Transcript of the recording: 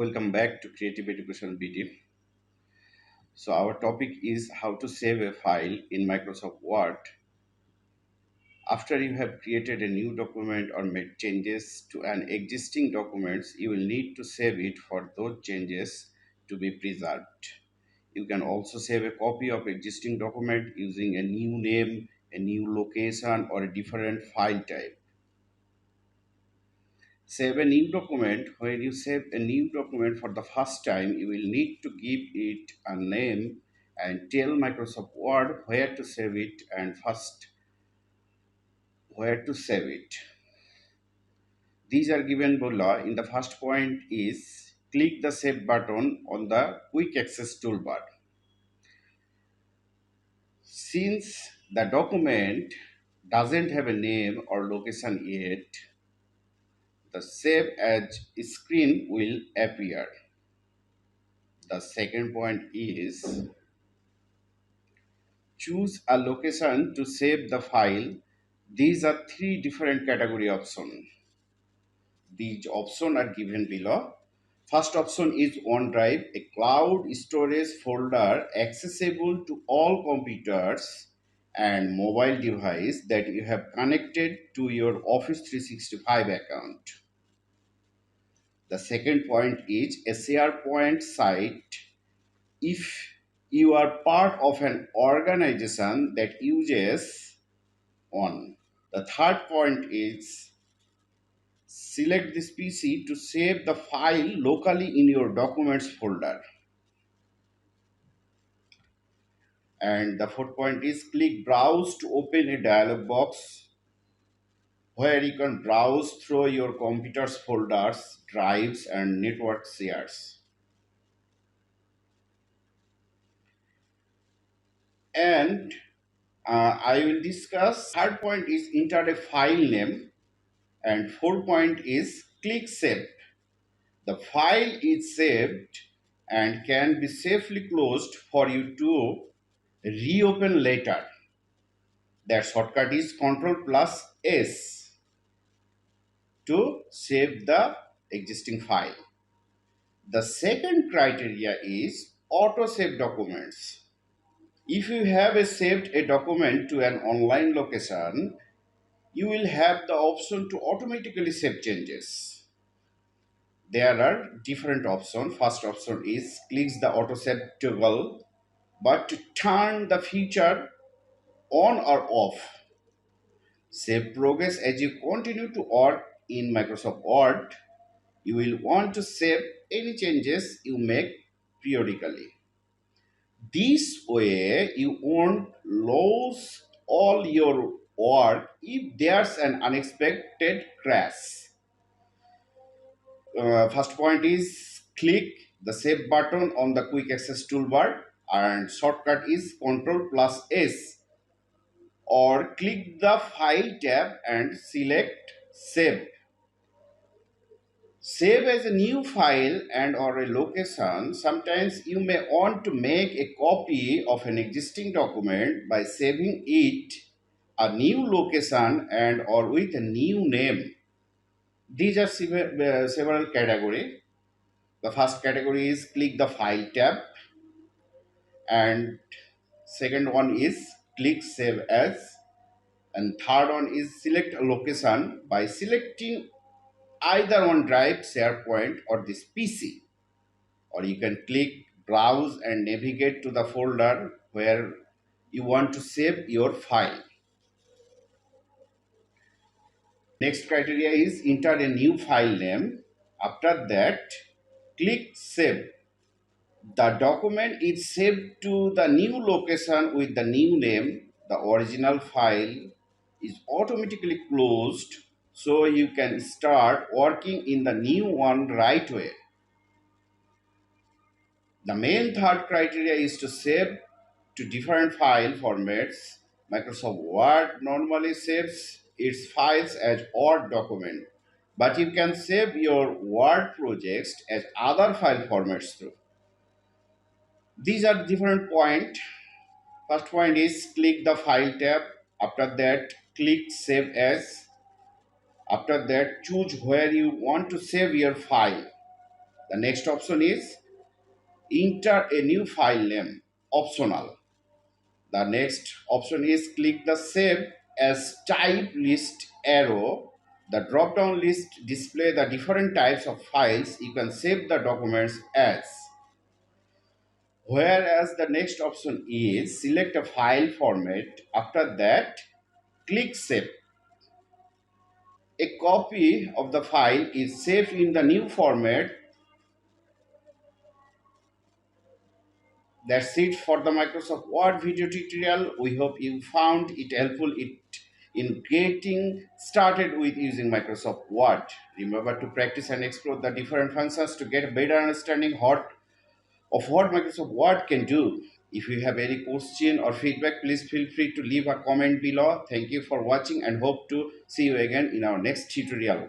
Welcome back to Creative Education BD. So our topic is how to save a file in Microsoft Word. After you have created a new document or made changes to an existing document, you will need to save it for those changes to be preserved. You can also save a copy of existing document using a new name, a new location, or a different file type. Save a new document. When you save a new document for the first time, you will need to give it a name and tell Microsoft Word where to save it and first where to save it. These are given below. In the first point is click the save button on the quick access toolbar. Since the document doesn't have a name or location yet, the save as screen will appear. The second point is choose a location to save the file. These are three different category options. These options are given below. First option is OneDrive, a cloud storage folder accessible to all computers and mobile device that you have connected to your Office 365 account. The second point is a SharePoint site. If you are part of an organization that uses one. The third point is select this PC to save the file locally in your documents folder. And the fourth point is click browse to open a dialog box where you can browse through your computer's folders, drives, and network shares. And I will discuss. Third point is enter a file name, and fourth point is click save. The file is saved and can be safely closed for you to reopen later. That shortcut is Ctrl+S to save the existing file. The second criteria is auto save documents. If you have saved a document to an online location, you will have the option to automatically save changes. There are different options. First option is clicks the auto save toggle, but to turn the feature on or off. Save progress as you continue to work in Microsoft Word. You will want to save any changes you make periodically. This way, you won't lose all your work if there's an unexpected crash. First point is click the save button on the quick access toolbar, and shortcut is Ctrl+S, or click the file tab and select save. Save as a new file and or a location. Sometimes you may want to make a copy of an existing document by saving it a new location and or with a new name. These are several categories. The first category is click the file tab, and second one is click save as, and third one is select a location by selecting either OneDrive, SharePoint, or this PC. Or you can click browse and navigate to the folder where you want to save your file. Next criteria is enter a new file name. After that, click save. The document is saved to the new location with the new name. The original file is automatically closed so you can start working in the new one right away. The main third criteria is to save to different file formats. Microsoft Word normally saves its files as Word document, but you can save your Word projects as other file formats too. These are different points. First point is click the file tab. After that, click save as. After that, choose where you want to save your file. The next option is enter a new file name, optional. The next option is click the save as type list arrow. The drop down list display the different types of files you can save the documents as. Whereas the next option is select a file format. After that, click save. A copy of the file is saved in the new format. That's it for the Microsoft Word video tutorial. We hope you found it helpful in getting started with using Microsoft Word. Remember to practice and explore the different functions to get a better understanding of what Microsoft Word can do. If you have any question or feedback, please feel free to leave a comment below. Thank you for watching and hope to see you again in our next tutorial.